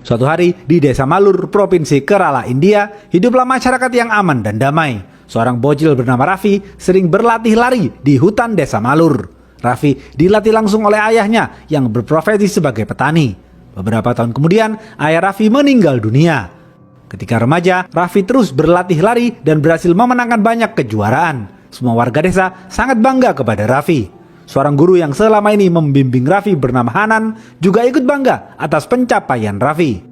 Suatu hari di Desa Malur, Provinsi Kerala, India, hiduplah masyarakat yang aman dan damai. Seorang bocil bernama Raffi sering berlatih lari di hutan Desa Malur. Raffi dilatih langsung oleh ayahnya yang berprofesi sebagai petani. Beberapa tahun kemudian, ayah Raffi meninggal dunia. Ketika remaja, Raffi terus berlatih lari dan berhasil memenangkan banyak kejuaraan. Semua warga desa sangat bangga kepada Raffi. Seorang guru yang selama ini membimbing Raffi bernama Hanan juga ikut bangga atas pencapaian Raffi.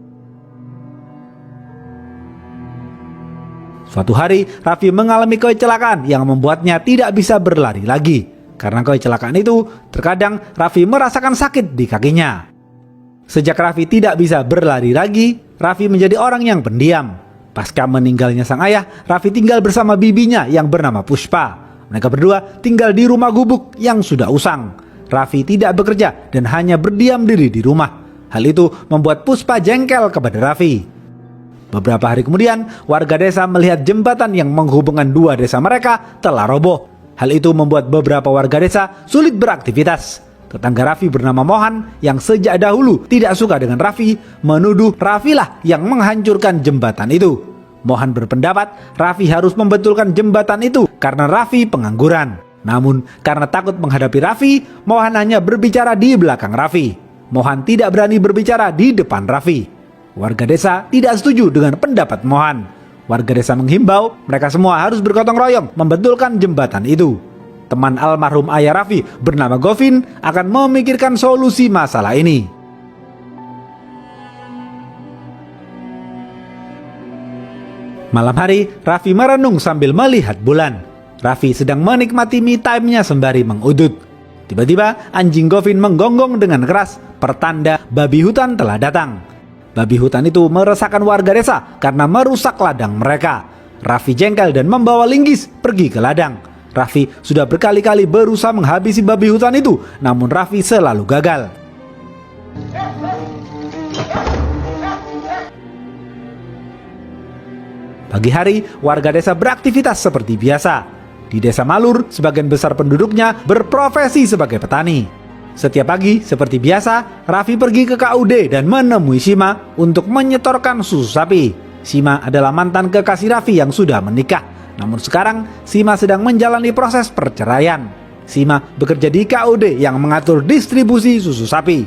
Suatu hari, Raffi mengalami kecelakaan yang membuatnya tidak bisa berlari lagi. Karena kecelakaan itu, terkadang Raffi merasakan sakit di kakinya. Sejak Raffi tidak bisa berlari lagi, Raffi menjadi orang yang pendiam. Pasca meninggalnya sang ayah, Raffi tinggal bersama bibinya yang bernama Puspa. Mereka berdua tinggal di rumah gubuk yang sudah usang. Raffi tidak bekerja dan hanya berdiam diri di rumah. Hal itu membuat Puspa jengkel kepada Raffi. Beberapa hari kemudian, warga desa melihat jembatan yang menghubungkan dua desa mereka telah roboh. Hal itu membuat beberapa warga desa sulit beraktivitas. Tetangga Raffi bernama Mohan yang sejak dahulu tidak suka dengan Raffi menuduh Raffi lah yang menghancurkan jembatan itu. Mohan berpendapat Raffi harus membetulkan jembatan itu karena Raffi pengangguran. Namun karena takut menghadapi Raffi, Mohan hanya berbicara di belakang Raffi. Mohan tidak berani berbicara di depan Raffi. Warga desa tidak setuju dengan pendapat Mohan. Warga desa menghimbau mereka semua harus bergotong royong membetulkan jembatan itu. Teman almarhum ayah Raffi bernama Govin akan memikirkan solusi masalah ini. Malam hari, Raffi merenung sambil melihat bulan. Raffi sedang menikmati me time-nya sembari mengudut. Tiba-tiba anjing Govin menggonggong dengan keras, pertanda babi hutan telah datang. Babi hutan itu meresahkan warga desa karena merusak ladang mereka. Raffi jengkel dan membawa linggis pergi ke ladang. Raffi sudah berkali-kali berusaha menghabisi babi hutan itu, namun Raffi selalu gagal. Pagi hari, warga desa beraktivitas seperti biasa. Di Desa Malur, sebagian besar penduduknya berprofesi sebagai petani. Setiap pagi, seperti biasa, Raffi pergi ke KUD dan menemui Sima untuk menyetorkan susu sapi. Sima adalah mantan kekasih Raffi yang sudah menikah. Namun sekarang, Sima sedang menjalani proses perceraian. Sima bekerja di KUD yang mengatur distribusi susu sapi.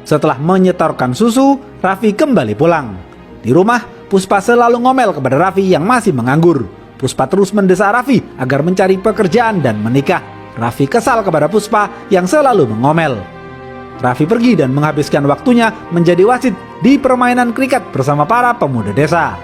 Setelah menyetorkan susu, Raffi kembali pulang. Di rumah, Puspa selalu ngomel kepada Raffi yang masih menganggur. Puspa terus mendesak Raffi agar mencari pekerjaan dan menikah. Raffi kesal kepada Puspa yang selalu mengomel. Raffi pergi dan menghabiskan waktunya menjadi wasit di permainan kriket bersama para pemuda desa.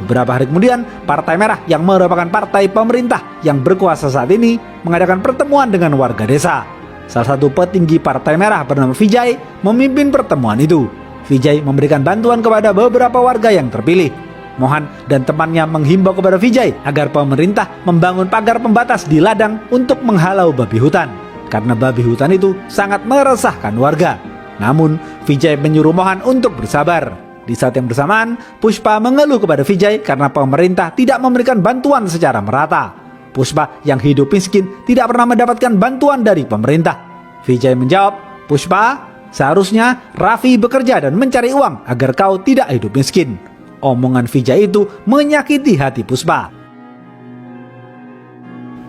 Beberapa hari kemudian, Partai Merah yang merupakan partai pemerintah yang berkuasa saat ini mengadakan pertemuan dengan warga desa. Salah satu petinggi Partai Merah bernama Vijay memimpin pertemuan itu. Vijay memberikan bantuan kepada beberapa warga yang terpilih. Mohan dan temannya menghimbau kepada Vijay agar pemerintah membangun pagar pembatas di ladang untuk menghalau babi hutan. Karena babi hutan itu sangat meresahkan warga. Namun, Vijay menyuruh Mohan untuk bersabar. Di saat yang bersamaan, Puspa mengeluh kepada Vijay karena pemerintah tidak memberikan bantuan secara merata. Puspa yang hidup miskin tidak pernah mendapatkan bantuan dari pemerintah. Vijay menjawab, "Puspa, seharusnya Raffi bekerja dan mencari uang agar kau tidak hidup miskin." Omongan Vijay itu menyakiti hati Puspa.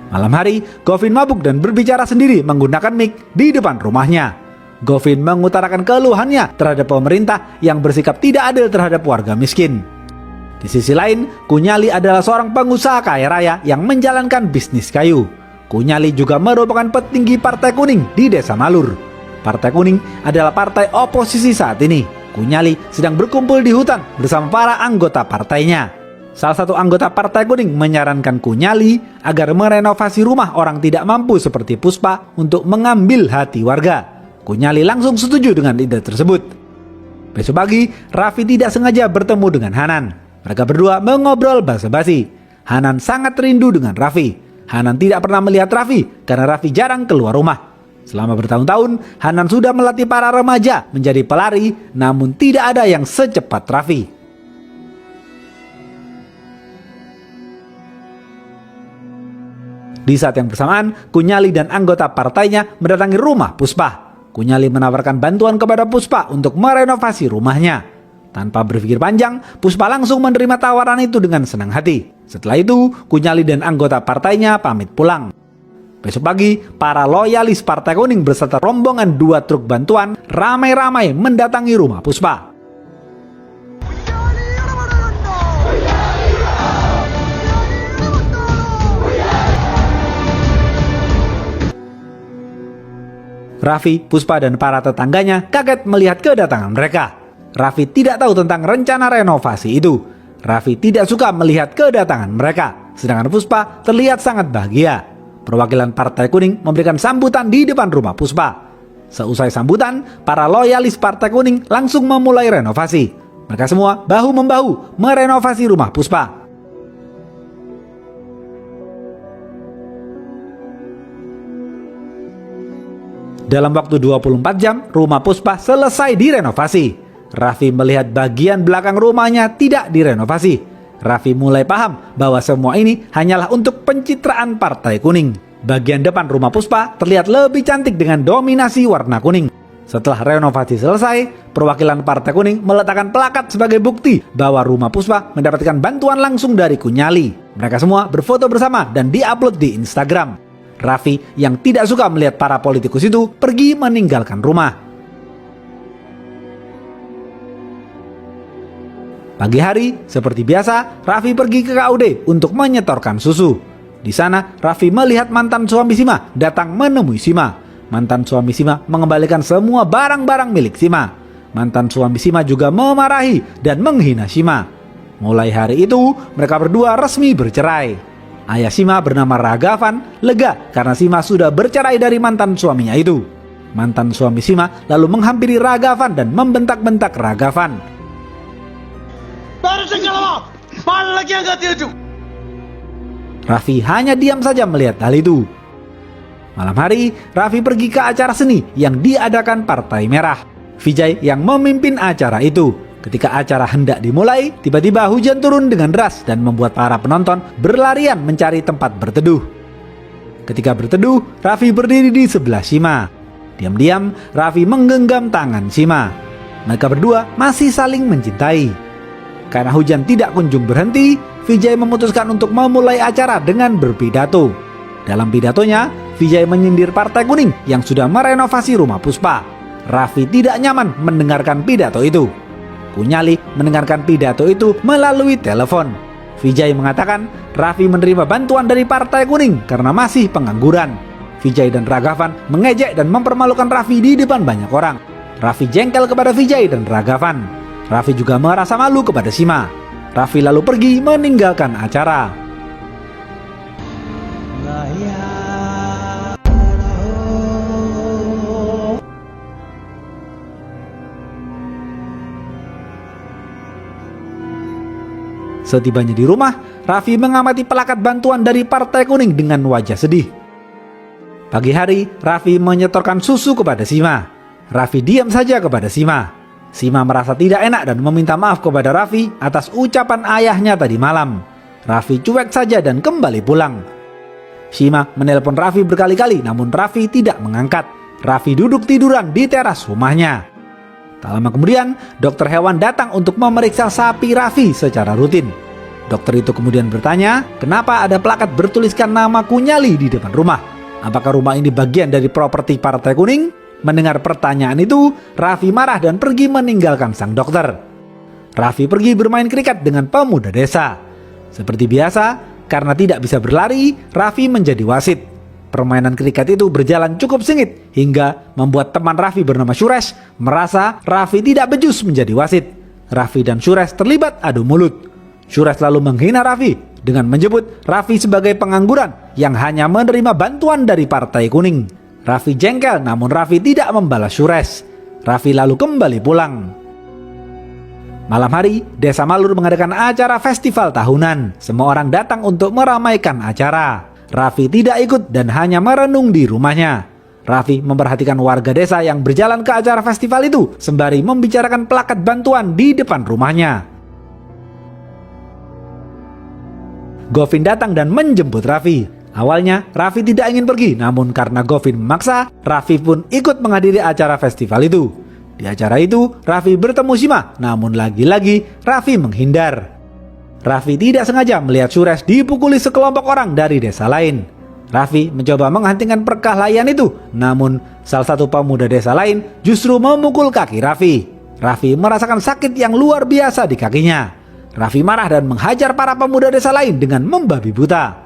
Malam hari, Govin mabuk dan berbicara sendiri menggunakan mic di depan rumahnya. Govin mengutarakan keluhannya terhadap pemerintah yang bersikap tidak adil terhadap warga miskin. Di sisi lain, Kunyali adalah seorang pengusaha kaya raya yang menjalankan bisnis kayu. Kunyali juga merupakan petinggi Partai Kuning di Desa Malur. Partai Kuning adalah partai oposisi saat ini. Kunyali sedang berkumpul di hutan bersama para anggota partainya. Salah satu anggota Partai Kuning menyarankan Kunyali agar merenovasi rumah orang tidak mampu seperti Puspa untuk mengambil hati warga. Kunyali langsung setuju dengan ide tersebut. Besok pagi, Raffi tidak sengaja bertemu dengan Hanan. Mereka berdua mengobrol basa-basi. Hanan sangat rindu dengan Raffi. Hanan tidak pernah melihat Raffi karena Raffi jarang keluar rumah. Selama bertahun-tahun, Hanan sudah melatih para remaja menjadi pelari, namun tidak ada yang secepat Raffi. Di saat yang bersamaan, Kunyali dan anggota partainya mendatangi rumah Puspa. Kunyali menawarkan bantuan kepada Puspa untuk merenovasi rumahnya. Tanpa berpikir panjang, Puspa langsung menerima tawaran itu dengan senang hati. Setelah itu, Kunyali dan anggota partainya pamit pulang. Besok pagi, para loyalis Partai Kuning beserta rombongan 2 truk bantuan ramai-ramai mendatangi rumah Puspa. Raffi, Puspa, dan para tetangganya kaget melihat kedatangan mereka. Raffi tidak tahu tentang rencana renovasi itu. Raffi tidak suka melihat kedatangan mereka, sedangkan Puspa terlihat sangat bahagia. Perwakilan Partai Kuning memberikan sambutan di depan rumah Puspa. Seusai sambutan, para loyalis Partai Kuning langsung memulai renovasi. Mereka semua bahu-membahu merenovasi rumah Puspa. Dalam waktu 24 jam, rumah Puspa selesai direnovasi. Raffi melihat bagian belakang rumahnya tidak direnovasi. Raffi mulai paham bahwa semua ini hanyalah untuk pencitraan Partai Kuning. Bagian depan rumah Puspa terlihat lebih cantik dengan dominasi warna kuning. Setelah renovasi selesai, perwakilan Partai Kuning meletakkan plakat sebagai bukti bahwa rumah Puspa mendapatkan bantuan langsung dari Kunyali. Mereka semua berfoto bersama dan diupload di Instagram. Raffi yang tidak suka melihat para politikus itu pergi meninggalkan rumah. Pagi hari, seperti biasa, Raffi pergi ke KUD untuk menyetorkan susu. Di sana, Raffi melihat mantan suami Sima datang menemui Sima. Mantan suami Sima mengembalikan semua barang-barang milik Sima. Mantan suami Sima juga memarahi dan menghina Sima. Mulai hari itu, mereka berdua resmi bercerai. Ayah Sima bernama Ragavan lega karena Sima sudah bercerai dari mantan suaminya itu. Mantan suami Sima lalu menghampiri Ragavan dan membentak-bentak Ragavan. Raffi hanya diam saja melihat hal itu. Malam hari, Raffi pergi ke acara seni yang diadakan Partai Merah. Vijay yang memimpin acara itu. Ketika acara hendak dimulai, tiba-tiba hujan turun dengan deras dan membuat para penonton berlarian mencari tempat berteduh. Ketika berteduh, Raffi berdiri di sebelah Sima. Diam-diam, Raffi menggenggam tangan Sima. Mereka berdua masih saling mencintai. Karena hujan tidak kunjung berhenti, Vijay memutuskan untuk memulai acara dengan berpidato. Dalam pidatonya, Vijay menyindir Partai Kuning yang sudah merenovasi rumah Puspa. Raffi tidak nyaman mendengarkan pidato itu. Kunyali mendengarkan pidato itu melalui telepon. Vijay mengatakan Raffi menerima bantuan dari Partai Kuning karena masih pengangguran. Vijay dan Ragavan mengejek dan mempermalukan Raffi di depan banyak orang. Raffi jengkel kepada Vijay dan Ragavan. Raffi juga merasa malu kepada Sima. Raffi lalu pergi meninggalkan acara. Setibanya di rumah, Raffi mengamati plakat bantuan dari Partai Kuning dengan wajah sedih. Pagi hari, Raffi menyetorkan susu kepada Sima. Raffi diam saja kepada Sima. Sima merasa tidak enak dan meminta maaf kepada Raffi atas ucapan ayahnya tadi malam. Raffi cuek saja dan kembali pulang. Sima menelpon Raffi berkali-kali namun Raffi tidak mengangkat. Raffi duduk tiduran di teras rumahnya. Tak lama kemudian, dokter hewan datang untuk memeriksa sapi Raffi secara rutin. Dokter itu kemudian bertanya, kenapa ada plakat bertuliskan nama Kunyali di depan rumah? Apakah rumah ini bagian dari properti Partai Kuning? Mendengar pertanyaan itu, Raffi marah dan pergi meninggalkan sang dokter. Raffi pergi bermain kriket dengan pemuda desa. Seperti biasa, karena tidak bisa berlari, Raffi menjadi wasit. Permainan kriket itu berjalan cukup sengit hingga membuat teman Raffi bernama Suresh merasa Raffi tidak becus menjadi wasit. Raffi dan Suresh terlibat adu mulut. Suresh lalu menghina Raffi dengan menyebut Raffi sebagai pengangguran yang hanya menerima bantuan dari Partai Kuning. Raffi jengkel namun Raffi tidak membalas Suresh. Raffi lalu kembali pulang. Malam hari, Desa Malur mengadakan acara festival tahunan. Semua orang datang untuk meramaikan acara. Raffi tidak ikut dan hanya merenung di rumahnya. Raffi memperhatikan warga desa yang berjalan ke acara festival itu sembari membicarakan plakat bantuan di depan rumahnya. Govin datang dan menjemput Raffi. Awalnya Raffi tidak ingin pergi, namun karena Govin memaksa, Raffi pun ikut menghadiri acara festival itu. Di acara itu, Raffi bertemu Shima, namun lagi-lagi Raffi menghindar. Raffi tidak sengaja melihat Suresh dipukuli sekelompok orang dari desa lain. Raffi mencoba menghentikan perkelahian itu, namun salah satu pemuda desa lain justru memukul kaki Raffi. Raffi merasakan sakit yang luar biasa di kakinya. Raffi marah dan menghajar para pemuda desa lain dengan membabi buta.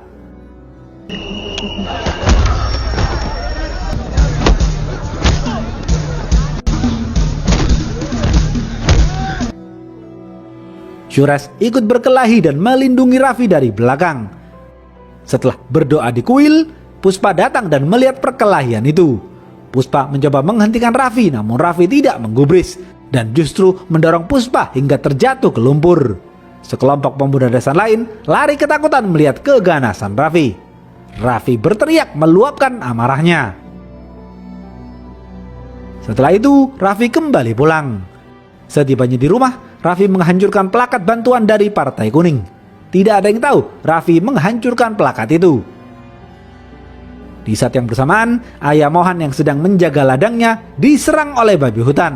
Suresh ikut berkelahi dan melindungi Raffi dari belakang. Setelah berdoa di kuil, Puspa datang dan melihat perkelahian itu. Puspa mencoba menghentikan Raffi, namun Raffi tidak menggubris dan justru mendorong Puspa hingga terjatuh ke lumpur. Sekelompok pemuda desa lain lari ketakutan melihat keganasan Raffi. Raffi berteriak meluapkan amarahnya. Setelah itu, Raffi kembali pulang. Setibanya di rumah, Raffi menghancurkan plakat bantuan dari Partai Kuning. Tidak ada yang tahu Raffi menghancurkan plakat itu. Di saat yang bersamaan, ayah Mohan yang sedang menjaga ladangnya diserang oleh babi hutan.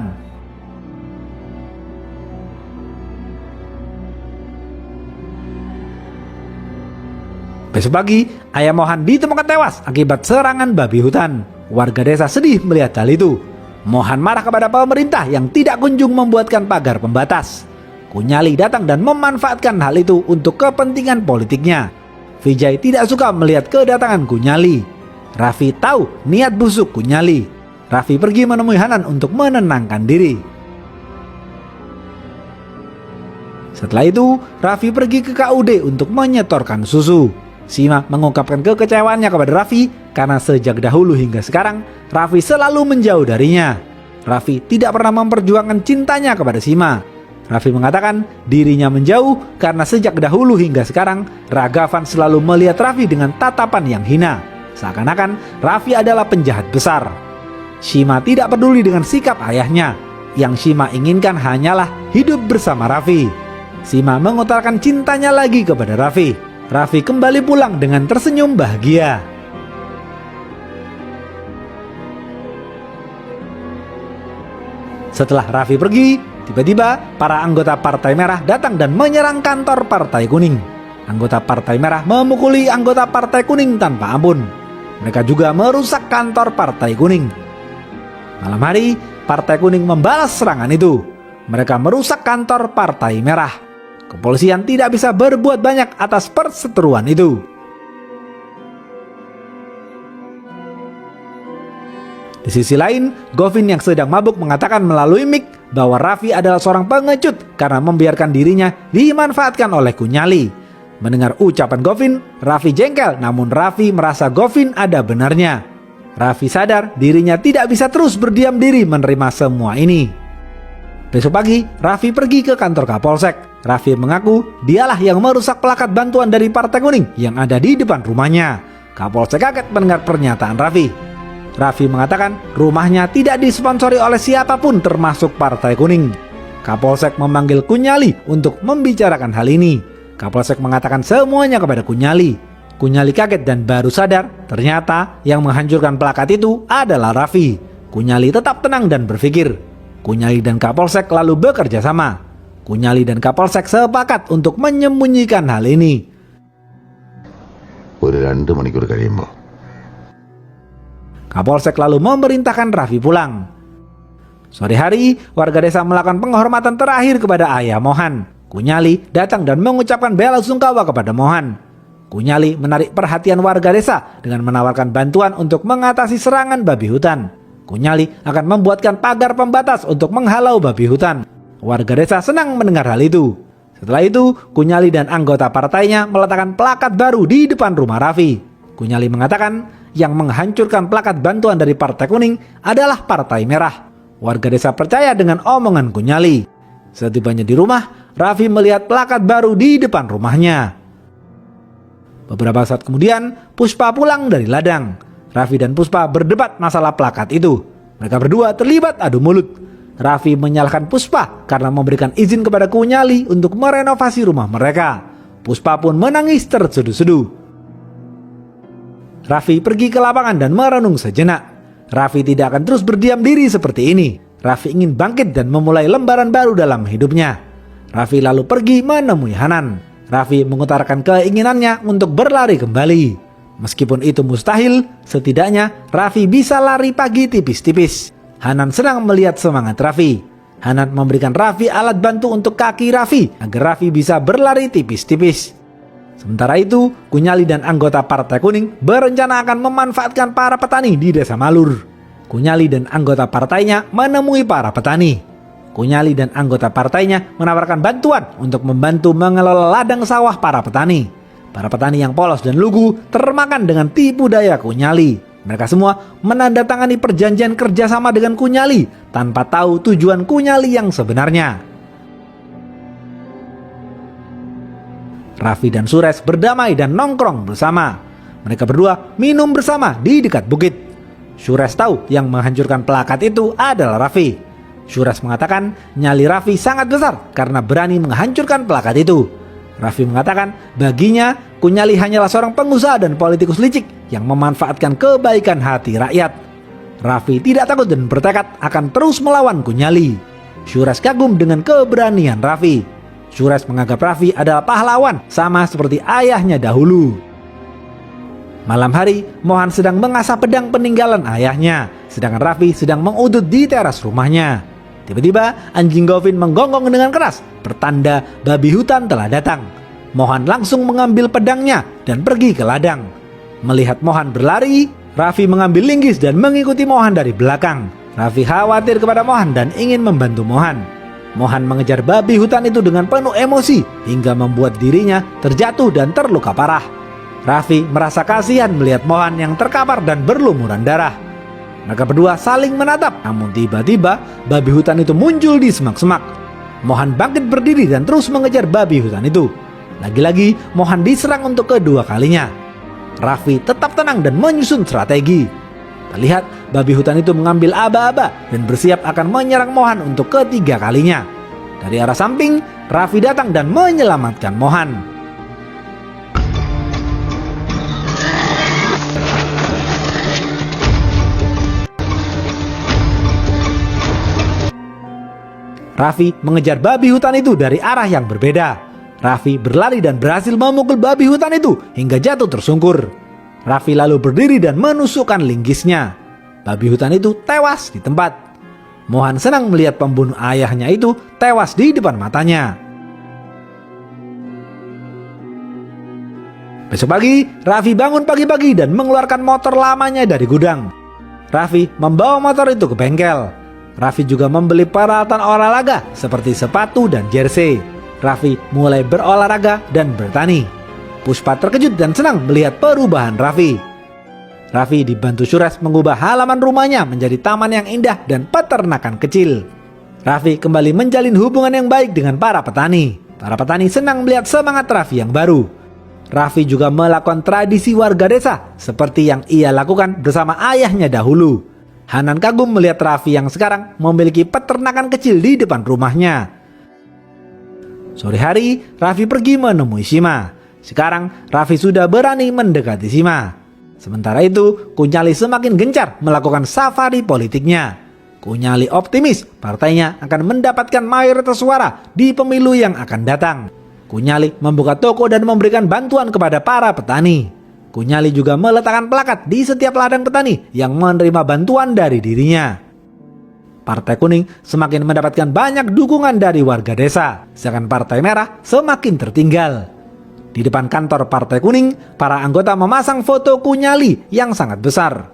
Besok pagi, ayah Mohan ditemukan tewas akibat serangan babi hutan. Warga desa sedih melihat hal itu. Mohan marah kepada pemerintah yang tidak kunjung membuatkan pagar pembatas. Kunyali datang dan memanfaatkan hal itu untuk kepentingan politiknya. Vijay tidak suka melihat kedatangan Kunyali. Raffi tahu niat busuk Kunyali. Raffi pergi menemui Hanan untuk menenangkan diri. Setelah itu, Raffi pergi ke KUD untuk menyetorkan susu. Shima mengungkapkan kekecewaannya kepada Raffi karena sejak dahulu hingga sekarang Raffi selalu menjauh darinya. Raffi tidak pernah memperjuangkan cintanya kepada Shima. Raffi mengatakan dirinya menjauh karena sejak dahulu hingga sekarang Ragavan selalu melihat Raffi dengan tatapan yang hina. Seakan-akan Raffi adalah penjahat besar. Shima tidak peduli dengan sikap ayahnya. Yang Shima inginkan hanyalah hidup bersama Raffi. Shima mengutarakan cintanya lagi kepada Raffi. Raffi kembali pulang dengan tersenyum bahagia. Setelah Raffi pergi, tiba-tiba para anggota Partai Merah datang dan menyerang kantor Partai Kuning. Anggota Partai Merah memukuli anggota Partai Kuning tanpa ampun. Mereka juga merusak kantor Partai Kuning. Malam hari, Partai Kuning membalas serangan itu. Mereka merusak kantor Partai Merah. Kepolisian tidak bisa berbuat banyak atas perseteruan itu. Di sisi lain, Govin yang sedang mabuk mengatakan melalui mic bahwa Raffi adalah seorang pengecut karena membiarkan dirinya dimanfaatkan oleh Kunyali. Mendengar ucapan Govin, Raffi jengkel, namun Raffi merasa Govin ada benarnya. Raffi sadar dirinya tidak bisa terus berdiam diri menerima semua ini. Besok pagi, Raffi pergi ke kantor Kapolsek. Raffi mengaku dialah yang merusak plakat bantuan dari Partai Kuning yang ada di depan rumahnya. Kapolsek kaget mendengar pernyataan Raffi. Raffi mengatakan rumahnya tidak disponsori oleh siapapun termasuk Partai Kuning. Kapolsek memanggil Kunyali untuk membicarakan hal ini. Kapolsek mengatakan semuanya kepada Kunyali. Kunyali kaget dan baru sadar ternyata yang menghancurkan plakat itu adalah Raffi. Kunyali tetap tenang dan berpikir. Kunyali dan Kapolsek lalu bekerja sama. Kunyali dan Kapolsek sepakat untuk menyembunyikan hal ini. Udah 2 മണിക്കൂർ കഴിയുമ്പോൾ Kapolsek lalu memerintahkan Raffi pulang. Sore hari, warga desa melakukan penghormatan terakhir kepada ayah Mohan. Kunyali datang dan mengucapkan bela sungkawa kepada Mohan. Kunyali menarik perhatian warga desa dengan menawarkan bantuan untuk mengatasi serangan babi hutan. Kunyali akan membuatkan pagar pembatas untuk menghalau babi hutan. Warga desa senang mendengar hal itu. Setelah itu, Kunyali dan anggota partainya meletakkan plakat baru di depan rumah Raffi. Kunyali mengatakan yang menghancurkan plakat bantuan dari Partai Kuning adalah Partai Merah. Warga desa percaya dengan omongan Kunyali. Setibanya di rumah, Raffi melihat plakat baru di depan rumahnya. Beberapa saat kemudian, Puspa pulang dari ladang. Raffi dan Puspa berdebat masalah plakat itu. Mereka berdua terlibat adu mulut. Raffi menyalahkan Puspa karena memberikan izin kepada Kunyali untuk merenovasi rumah mereka. Puspa pun menangis terseduh-seduh. Raffi pergi ke lapangan dan merenung sejenak. Raffi tidak akan terus berdiam diri seperti ini. Raffi ingin bangkit dan memulai lembaran baru dalam hidupnya. Raffi lalu pergi menemui Hanan. Raffi mengutarakan keinginannya untuk berlari kembali. Meskipun itu mustahil, setidaknya Raffi bisa lari pagi tipis-tipis. Hanan senang melihat semangat Raffi. Hanan memberikan Raffi alat bantu untuk kaki Raffi agar Raffi bisa berlari tipis-tipis. Sementara itu, Kunyali dan anggota Partai Kuning berencana akan memanfaatkan para petani di Desa Malur. Kunyali dan anggota partainya menemui para petani. Kunyali dan anggota partainya menawarkan bantuan untuk membantu mengelola ladang sawah para petani. Para petani yang polos dan lugu termakan dengan tipu daya Kunyali. Mereka semua menandatangani perjanjian kerjasama dengan Kunyali tanpa tahu tujuan Kunyali yang sebenarnya. Raffi dan Suresh berdamai dan nongkrong bersama. Mereka berdua minum bersama di dekat bukit. Suresh tahu yang menghancurkan plakat itu adalah Raffi. Suresh mengatakan nyali Raffi sangat besar karena berani menghancurkan plakat itu. Raffi mengatakan baginya Kunyali hanyalah seorang pengusaha dan politikus licik yang memanfaatkan kebaikan hati rakyat. Raffi tidak takut dan bertekad akan terus melawan Kunyali. Suresh kagum dengan keberanian Raffi. Suresh menganggap Raffi adalah pahlawan sama seperti ayahnya dahulu. Malam hari, Mohan sedang mengasah pedang peninggalan ayahnya, sedangkan Raffi sedang mengudut di teras rumahnya. Tiba-tiba anjing Govin menggonggong dengan keras, pertanda babi hutan telah datang. Mohan langsung mengambil pedangnya dan pergi ke ladang. Melihat Mohan berlari, Raffi mengambil linggis dan mengikuti Mohan dari belakang. Raffi khawatir kepada Mohan dan ingin membantu Mohan. Mohan mengejar babi hutan itu dengan penuh emosi hingga membuat dirinya terjatuh dan terluka parah. Raffi merasa kasihan melihat Mohan yang terkapar dan berlumuran darah. Mereka berdua saling menatap, namun tiba-tiba babi hutan itu muncul di semak-semak. Mohan bangkit berdiri dan terus mengejar babi hutan itu. Lagi-lagi Mohan diserang untuk kedua kalinya. Raffi tetap tenang dan menyusun strategi. Terlihat babi hutan itu mengambil aba-aba dan bersiap akan menyerang Mohan untuk ketiga kalinya. Dari arah samping, Raffi datang dan menyelamatkan Mohan. Raffi mengejar babi hutan itu dari arah yang berbeda. Raffi berlari dan berhasil memukul babi hutan itu hingga jatuh tersungkur. Raffi lalu berdiri dan menusukkan linggisnya. Babi hutan itu tewas di tempat. Mohan senang melihat pembunuh ayahnya itu tewas di depan matanya. Besok pagi, Raffi bangun pagi-pagi dan mengeluarkan motor lamanya dari gudang. Raffi membawa motor itu ke bengkel. Raffi juga membeli peralatan olahraga seperti sepatu dan jersey. Raffi mulai berolahraga dan bertani. Puspa terkejut dan senang melihat perubahan Raffi. Raffi dibantu Suresh mengubah halaman rumahnya menjadi taman yang indah dan peternakan kecil. Raffi kembali menjalin hubungan yang baik dengan para petani. Para petani senang melihat semangat Raffi yang baru. Raffi juga melakukan tradisi warga desa seperti yang ia lakukan bersama ayahnya dahulu. Hanan kagum melihat Raffi yang sekarang memiliki peternakan kecil di depan rumahnya. Sore hari, Raffi pergi menemui Sima. Sekarang Raffi sudah berani mendekati Sima. Sementara itu, Kunyali semakin gencar melakukan safari politiknya. Kunyali optimis partainya akan mendapatkan mayoritas suara di pemilu yang akan datang. Kunyali membuka toko dan memberikan bantuan kepada para petani. Kunyali juga meletakkan plakat di setiap ladang petani yang menerima bantuan dari dirinya. Partai Kuning semakin mendapatkan banyak dukungan dari warga desa, sedangkan Partai Merah semakin tertinggal. Di depan kantor Partai Kuning, para anggota memasang foto Kunyali yang sangat besar.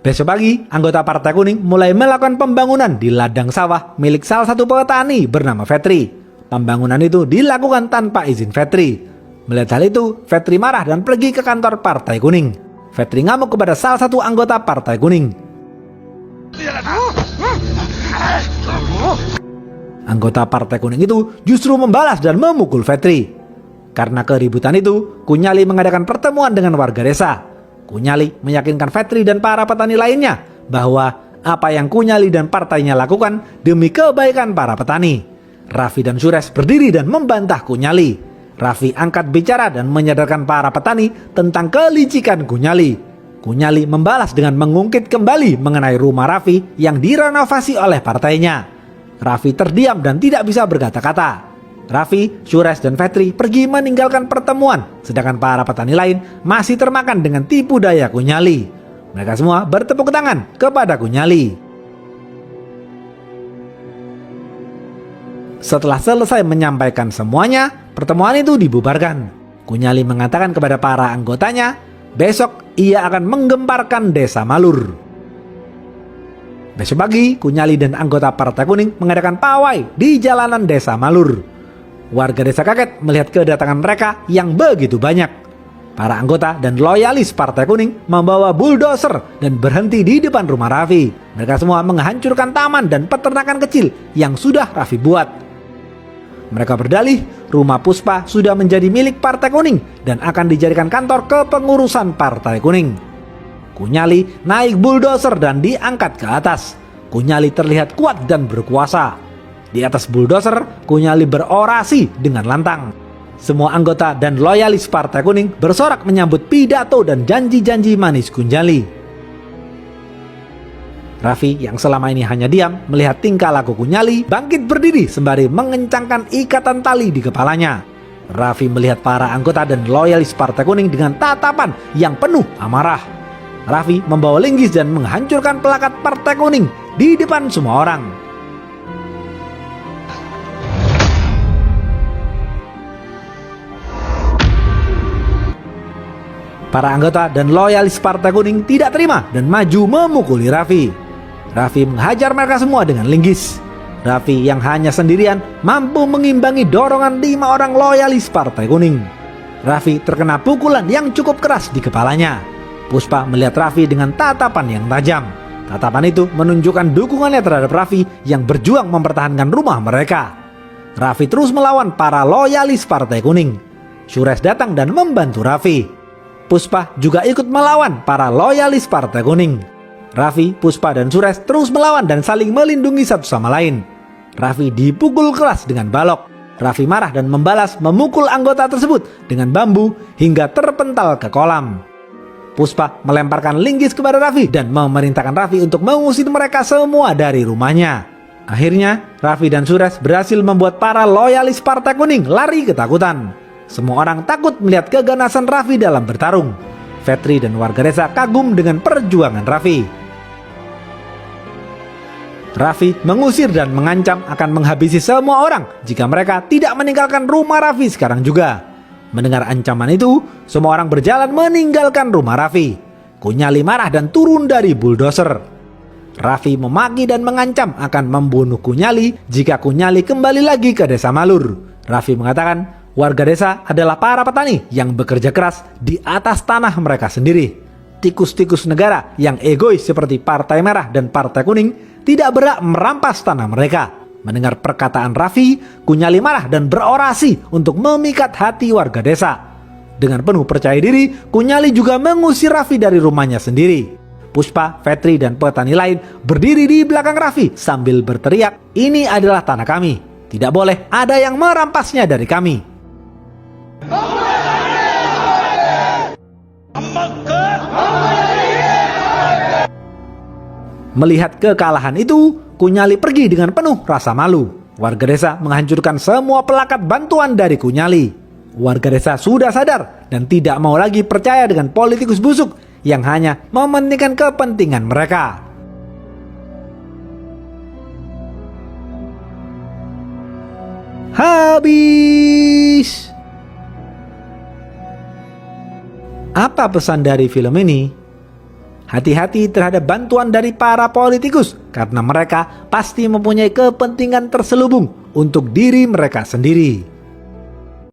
Besok pagi, anggota Partai Kuning mulai melakukan pembangunan di ladang sawah milik salah satu petani bernama Fetri. Pembangunan itu dilakukan tanpa izin Fetri. Melihat hal itu, Fetri marah dan pergi ke kantor Partai Kuning. Fetri ngamuk kepada salah satu anggota Partai Kuning. Anggota Partai Kuning itu justru membalas dan memukul Fetri. Karena keributan itu, Kunyali mengadakan pertemuan dengan warga desa. Kunyali meyakinkan Fetri dan para petani lainnya bahwa apa yang Kunyali dan partainya lakukan demi kebaikan para petani. Raffi dan Suresh berdiri dan membantah Kunyali. Raffi angkat bicara dan menyadarkan para petani tentang kelicikan Kunyali. Kunyali membalas dengan mengungkit kembali mengenai rumah Raffi yang direnovasi oleh partainya. Raffi terdiam dan tidak bisa berkata-kata. Raffi, Suresh, dan Vetri pergi meninggalkan pertemuan, sedangkan para petani lain masih termakan dengan tipu daya Kunyali. Mereka semua bertepuk tangan kepada Kunyali. Setelah selesai menyampaikan semuanya, pertemuan itu dibubarkan. Kunyali mengatakan kepada para anggotanya, besok ia akan menggemparkan Desa Malur. Besok pagi, Kunyali dan anggota Partai Kuning mengadakan pawai di jalanan Desa Malur. Warga desa kaget melihat kedatangan mereka yang begitu banyak. Para anggota dan loyalis Partai Kuning membawa bulldozer dan berhenti di depan rumah Raffi. Mereka semua menghancurkan taman dan peternakan kecil yang sudah Raffi buat. Mereka berdalih rumah Puspa sudah menjadi milik Partai Kuning dan akan dijadikan kantor kepengurusan Partai Kuning. Kunyali naik bulldozer dan diangkat ke atas. Kunyali terlihat kuat dan berkuasa. Di atas bulldozer, Kunyali berorasi dengan lantang. Semua anggota dan loyalis Partai Kuning bersorak menyambut pidato dan janji-janji manis Kunyali. Raffi yang selama ini hanya diam melihat tingkah laku Kunyali bangkit berdiri sembari mengencangkan ikatan tali di kepalanya. Raffi melihat para anggota dan loyalis Partai Kuning dengan tatapan yang penuh amarah. Raffi membawa linggis dan menghancurkan plakat Partai Kuning di depan semua orang. Para anggota dan loyalis Partai Kuning tidak terima dan maju memukuli Raffi. Raffi menghajar mereka semua dengan linggis. Raffi yang hanya sendirian mampu mengimbangi dorongan 5 orang loyalis Partai Kuning. Raffi terkena pukulan yang cukup keras di kepalanya. Puspa melihat Raffi dengan tatapan yang tajam. Tatapan itu menunjukkan dukungannya terhadap Raffi yang berjuang mempertahankan rumah mereka. Raffi terus melawan para loyalis Partai Kuning. Suresh datang dan membantu Raffi. Puspa juga ikut melawan para loyalis Partai Kuning. Raffi, Puspa, dan Suresh terus melawan dan saling melindungi satu sama lain. Raffi dipukul keras dengan balok. Raffi marah dan membalas memukul anggota tersebut dengan bambu hingga terpental ke kolam. Puspa melemparkan linggis kepada Raffi dan memerintahkan Raffi untuk mengusir mereka semua dari rumahnya. Akhirnya, Raffi dan Suresh berhasil membuat para loyalis Partai Kuning lari ketakutan. Semua orang takut melihat keganasan Raffi dalam bertarung. Vetri dan warga desa kagum dengan perjuangan Raffi. Raffi mengusir dan mengancam akan menghabisi semua orang jika mereka tidak meninggalkan rumah Raffi sekarang juga. Mendengar ancaman itu, semua orang berjalan meninggalkan rumah Raffi. Kunyali marah dan turun dari bulldozer. Raffi memaki dan mengancam akan membunuh Kunyali jika Kunyali kembali lagi ke Desa Malur. Raffi mengatakan warga desa adalah para petani yang bekerja keras di atas tanah mereka sendiri. Tikus-tikus negara yang egois seperti Partai Merah dan Partai Kuning tidak berhak merampas tanah mereka. Mendengar perkataan Raffi, Kunyali marah dan berorasi untuk memikat hati warga desa. Dengan penuh percaya diri, Kunyali juga mengusir Raffi dari rumahnya sendiri. Puspa, Vetri, dan petani lain berdiri di belakang Raffi sambil berteriak, "Ini adalah tanah kami. Tidak boleh ada yang merampasnya dari kami." Melihat kekalahan itu, Kunyali pergi dengan penuh rasa malu. Warga desa menghancurkan semua plakat bantuan dari Kunyali. Warga desa sudah sadar dan tidak mau lagi percaya dengan politikus busuk yang hanya mementingkan kepentingan mereka. Habis. Apa pesan dari film ini? Hati-hati terhadap bantuan dari para politikus karena mereka pasti mempunyai kepentingan terselubung untuk diri mereka sendiri.